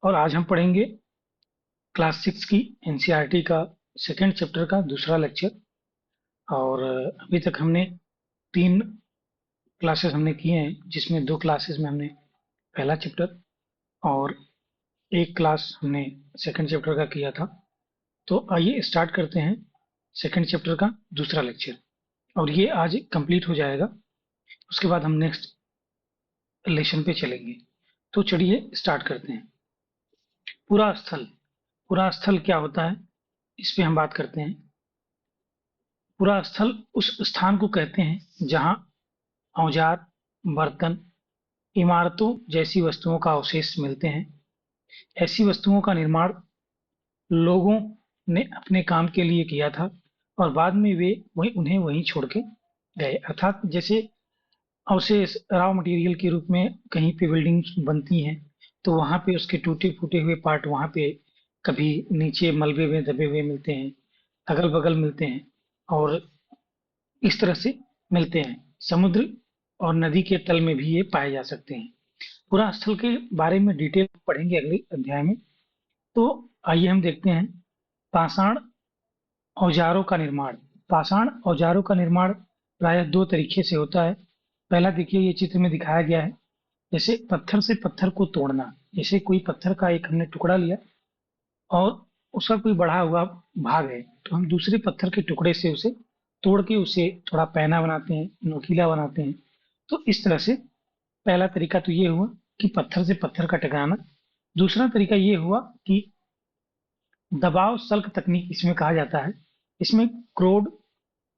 और आज हम पढ़ेंगे क्लास 6 की एनसीईआरटी का सेकंड चैप्टर का दूसरा लेक्चर। और अभी तक हमने 3 क्लासेस हमने किए हैं, जिसमें 2 क्लासेस में हमने पहला चैप्टर और एक क्लास हमने सेकंड चैप्टर का किया था। तो आइए स्टार्ट करते हैं सेकंड चैप्टर का दूसरा लेक्चर, और ये आज कंप्लीट हो जाएगा। उसके बाद हम नेक्स्ट लेसन पे चलेंगे। तो चलिए स्टार्ट करते हैं। पूरा स्थल, पूरा स्थल क्या होता है, इस पे हम बात करते हैं। पूरा स्थल उस स्थान को कहते हैं जहां औजार, बर्तन, इमारतों जैसी वस्तुओं का अवशेष मिलते हैं। ऐसी वस्तुओं का निर्माण लोगों ने अपने काम के लिए किया था और बाद में वे उन्हें वहीं छोड़ के गए। अर्थात जैसे अवशेष रॉ मटेरियल के रूप में कहीं पे बिल्डिंग्स बनती हैं, तो वहां पे उसके टूटे फूटे हुए पार्ट वहां पे कभी नीचे मलबे में दबे हुए मिलते हैं, अगल बगल मिलते हैं, और इस तरह से मिलते हैं। समुद्र और नदी के तल में भी ये पाए जा सकते हैं। पूरा स्थल के बारे में डिटेल पढ़ेंगे अगले अध्याय में। तो आइए हम देखते हैं पाषाण औजारों का निर्माण। पाषाण औजारों का निर्माण प्रायः 2 तरीके से होता है। पहला देखिए, ये चित्र में दिखाया गया है, जैसे पत्थर से पत्थर को तोड़ना। जैसे कोई पत्थर का एक हमने टुकड़ा लिया और उसका कोई बढ़ा हुआ भाग है, तो हम दूसरे पत्थर के टुकड़े से उसे तोड़ के उसे थोड़ा पैना बनाते हैं, नोकीला बनाते हैं। तो इस तरह से पहला तरीका तो ये हुआ कि पत्थर से पत्थर का टकराना। दूसरा तरीका ये हुआ कि दबाव सल्क तकनीक इसमें कहा जाता है। इसमें क्रोड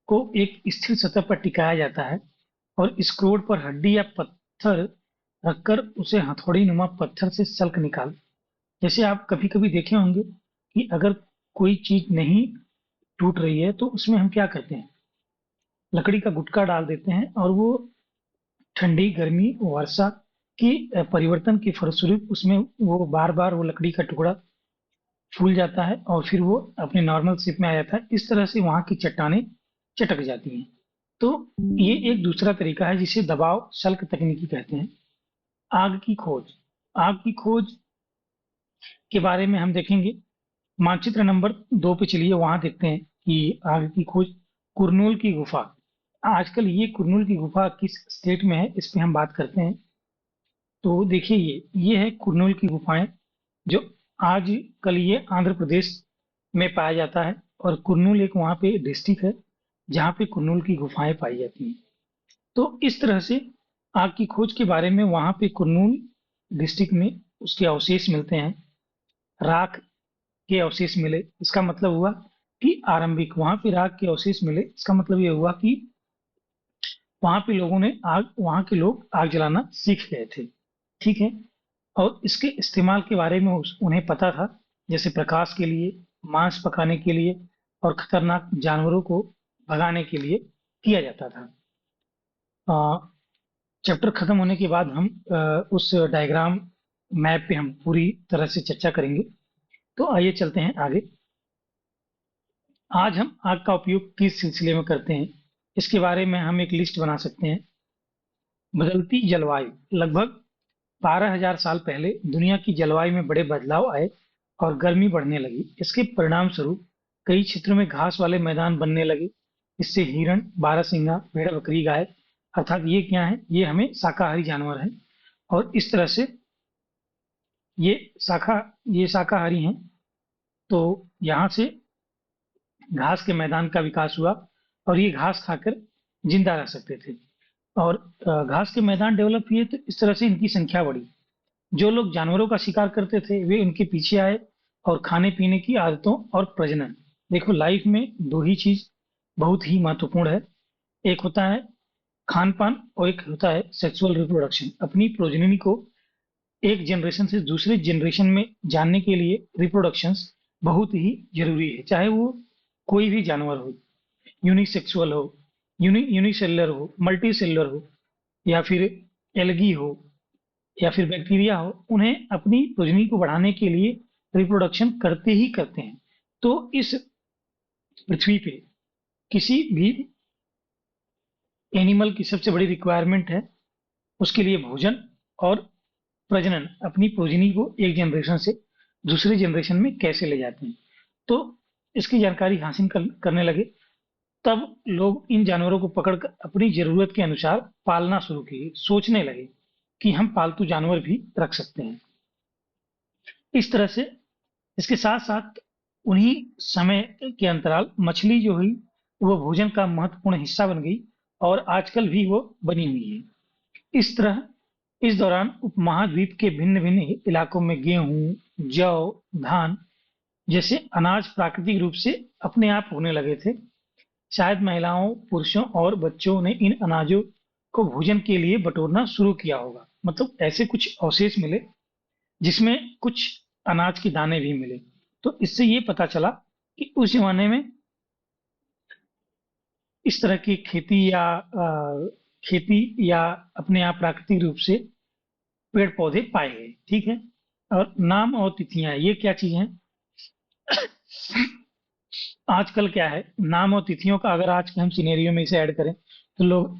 को एक स्थिर सतह पर टिकाया जाता है और इस क्रोड पर हड्डी या पत्थर रखकर उसे हथौड़ी नुमा पत्थर से सल्क निकाल। जैसे आप कभी कभी देखे होंगे कि अगर कोई चीज नहीं टूट रही है तो उसमें हम क्या करते हैं, लकड़ी का गुटका डाल देते हैं, और वो ठंडी गर्मी वर्षा की परिवर्तन के फलस्वरूप उसमें वो बार बार वो लकड़ी का टुकड़ा फूल जाता है और फिर वो अपने नॉर्मल शेप में आ जाता है। इस तरह से वहां की चट्टानें चटक जाती हैं। तो ये एक दूसरा तरीका है जिसे दबाव शल्क तकनीकी कहते हैं। आग की खोज, आग की खोज के बारे में हम देखेंगे। मानचित्र नंबर 2 पे चलिए, वहां देखते हैं कि आग की खोज। कुरनूल की गुफा, आजकल ये कुरनूल की गुफा किस स्टेट में है इस पे हम बात करते हैं। तो देखिए, ये है कुरनूल की गुफाएं, जो आज कल ये आंध्र प्रदेश में पाया जाता है। और कुरनूल एक वहाँ पे डिस्ट्रिक्ट है जहाँ पे कुरनूल की गुफाएं पाई जाती हैं। तो इस तरह से आग की खोज के बारे में वहाँ पे कुरनूल डिस्ट्रिक्ट में उसके अवशेष मिलते हैं। राख के अवशेष मिले, इसका मतलब हुआ कि आरंभिक वहाँ पे राख के अवशेष मिले, इसका मतलब ये हुआ कि वहाँ पे लोगों ने आग, वहाँ के लोग आग जलाना सीख गए थे। ठीक है। और इसके इस्तेमाल के बारे में उन्हें पता था, जैसे प्रकाश के लिए, मांस पकाने के लिए और खतरनाक जानवरों को भगाने के लिए किया जाता था। चैप्टर खत्म होने के बाद हम उस डायग्राम मैप पे हम पूरी तरह से चर्चा करेंगे। तो आइए चलते हैं आगे। आज हम आग का उपयोग किस सिलसिले में करते हैं, इसके बारे में हम एक लिस्ट बना सकते हैं। बदलती जलवायु, लगभग 12,000 साल पहले दुनिया की जलवायु में बड़े बदलाव आए और गर्मी बढ़ने लगी। इसके परिणाम स्वरूप कई क्षेत्रों में घास वाले मैदान बनने लगे। इससे हिरण, बारहसिंगा, भेड़, बकरी, गाय, अर्थात ये क्या है, ये हमें शाकाहारी जानवर हैं। और इस तरह से ये शाखा ये शाकाहारी हैं। तो यहाँ से घास के मैदान का विकास हुआ और ये घास खाकर जिंदा रह सकते थे। और घास के मैदान डेवलप हुए तो इस तरह से इनकी संख्या बढ़ी। जो लोग जानवरों का शिकार करते थे वे उनके पीछे आए, और खाने पीने की आदतों और प्रजनन। देखो, लाइफ में 2 ही चीज बहुत ही महत्वपूर्ण है। एक होता है खान पान और एक होता है सेक्सुअल रिप्रोडक्शन। अपनी प्रोजननी को एक जनरेशन से दूसरे जनरेशन में जानने के लिए रिप्रोडक्शन बहुत ही जरूरी है। चाहे वो कोई भी जानवर हो, यूनिसेक्सुअल हो, यूनिसेलुलर हो, मल्टी सेलुलर हो, या फिर एलगी हो, या फिर बैक्टीरिया हो, उन्हें अपनी प्रोजनी को बढ़ाने के लिए रिप्रोडक्शन करते ही करते हैं। तो इस पृथ्वी पे किसी भी एनिमल की सबसे बड़ी रिक्वायरमेंट है उसके लिए भोजन और प्रजनन अपनी प्रोजनी को एक जनरेशन से दूसरे जनरेशन में कैसे ले जाते हैं। तो इसकी जानकारी हासिल करने लगे, तब लोग इन जानवरों को पकड़कर अपनी जरूरत के अनुसार पालना शुरू किए, सोचने लगे कि हम पालतू जानवर भी रख सकते हैं। इस तरह से इसके साथ साथ उन्हीं समय के अंतराल मछली जो हुई वो भोजन का महत्वपूर्ण हिस्सा बन गई और आजकल भी वो बनी हुई है। इस तरह इस दौरान उपमहाद्वीप के भिन्न भिन्न इलाकों में गेहूं, जौ, धान जैसे अनाज प्राकृतिक रूप से अपने आप होने लगे थे। शायद महिलाओं, पुरुषों और बच्चों ने इन अनाजों को भोजन के लिए बटोरना शुरू किया होगा। मतलब ऐसे कुछ अवशेष मिले जिसमें कुछ अनाज के दाने भी मिले। तो इससे ये पता चला कि उस जमाने में इस तरह की खेती या अपने आप प्राकृतिक रूप से पेड़ पौधे पाए गए। ठीक है। और नाम और तिथियां ये क्या चीज हैं? आजकल क्या है, नाम और तिथियों का अगर आज के हम सिनेरियो में इसे ऐड करें तो लोग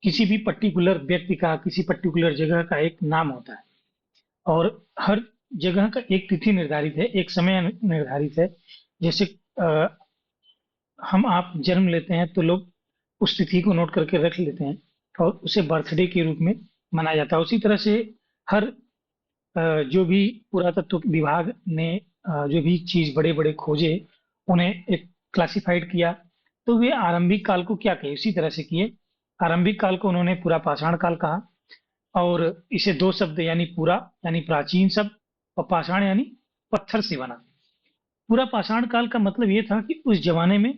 किसी भी पर्टिकुलर व्यक्ति का, किसी पर्टिकुलर जगह का एक नाम होता है और हर जगह का एक तिथि निर्धारित है, एक समय निर्धारित है। जैसे हम आप जन्म लेते हैं तो लोग उस तिथि को नोट करके रख लेते हैं और उसे बर्थडे के रूप में मनाया जाता है। उसी तरह से हर जो भी पुरातत्व विभाग ने जो भी चीज बड़े बड़े खोजे उन्हें एक क्लासिफाइड किया, तो वे आरंभिक काल को क्या कहे उसी तरह से किए। आरंभिक काल को उन्होंने पूरा पाषाण काल कहा और इसे दो शब्द यानी पूरा यानी प्राचीन शब्द और पाषाण यानी पत्थर से बना। पूरा पाषाण काल का मतलब ये था कि उस जमाने में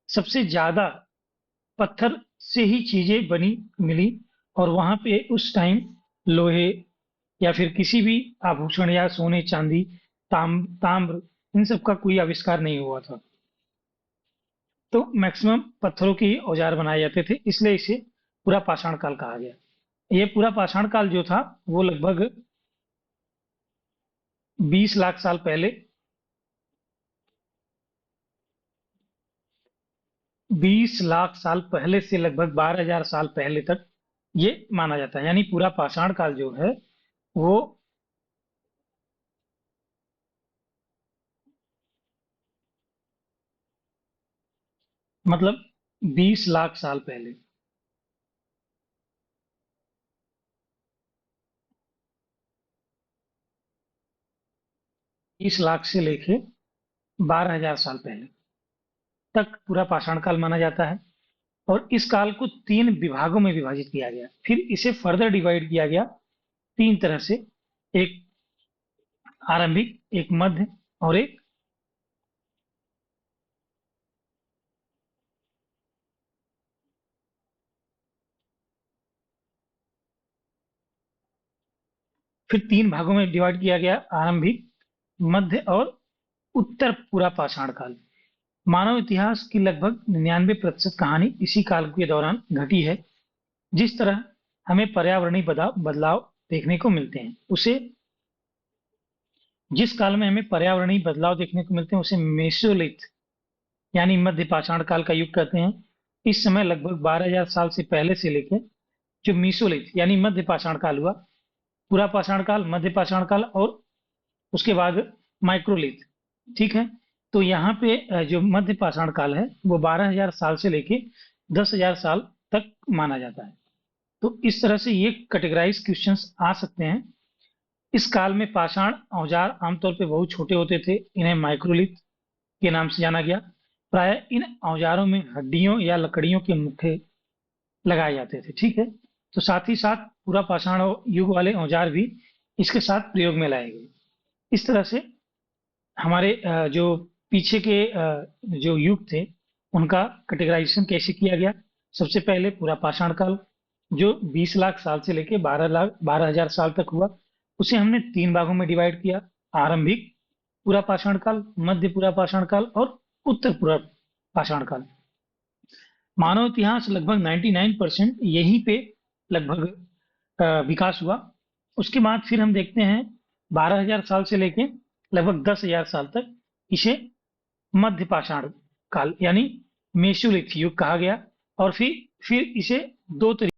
सबसे ज्यादा पत्थर से ही चीजें बनी मिली और वहां पे उस टाइम लोहे या फिर किसी भी आभूषण या सोने चांदी ताम्र इन सब का कोई आविष्कार नहीं हुआ था। तो मैक्सिमम पत्थरों के ही औजार बनाए जाते थे, इसलिए इसे पूरा पाषाण काल कहा गया। ये पूरा पाषाण काल जो था वो लगभग 20 लाख साल पहले 20 लाख साल पहले से लगभग 12,000 साल पहले तक ये माना जाता है। यानी पूरा पाषाण काल जो है वो मतलब 20 लाख साल पहले। 20 लाख से लेके 12,000 साल पहले तक पूरा पाषाण काल माना जाता है और इस काल को तीन विभागों में विभाजित किया गया। फिर इसे फर्दर डिवाइड किया गया तीन तरह से, एक आरंभिक, एक मध्य और एक फिर तीन भागों में डिवाइड किया गया, आरंभिक, मध्य और उत्तर पूरा पाषाण काल। मानव इतिहास की लगभग 99% कहानी इसी काल के दौरान घटी है। जिस तरह हमें पर्यावरणीय बदलाव देखने को मिलते हैं उसे जिस काल में हमें पर्यावरणीय बदलाव देखने को मिलते हैं उसे मेसोलिथ यानी मध्य पाषाण काल का युग कहते हैं। इस समय लगभग 12,000 साल से पहले से लेकर जो मीसोलिथ यानी मध्य पाषाण काल हुआ, पूरा पाषाण काल, मध्य पाषाण काल और उसके बाद माइक्रोलिथ। ठीक है। तो यहाँ पे जो मध्य पाषाण काल है वो 12,000 साल से लेके 10,000 साल तक माना जाता है। तो इस तरह से ये कैटेगराइज क्वेश्चंस आ सकते हैं। इस काल में पाषाण औजार आमतौर पे बहुत छोटे होते थे, इन्हें माइक्रोलिथ के नाम से जाना गया। प्राय इन औजारों में हड्डियों या लकड़ियों के मुट्ठे लगाए जाते थे। ठीक है। तो साथ ही साथ पूरा पाषाण युग वाले औजार भी इसके साथ प्रयोग में लाए गए। इस तरह से हमारे जो पीछे के जो युग थे उनका कैटेगराइजेशन कैसे किया गया। सबसे पहले पूरा पाषाण काल जो 20 लाख साल से लेके 12,000 साल तक हुआ, उसे हमने तीन भागों में डिवाइड किया, आरंभिक पूरा पाषाण काल, मध्य पूरा पाषाण काल और उत्तर पूरा पाषाण काल। मानव इतिहास लगभग 99% यहीं पे लगभग विकास हुआ। उसके बाद फिर हम देखते हैं 12,000 साल से लेके लगभग 10,000 साल तक इसे मध्य पाषाण काल यानी मेसोलिथ युग कहा गया और फिर इसे दो तरीके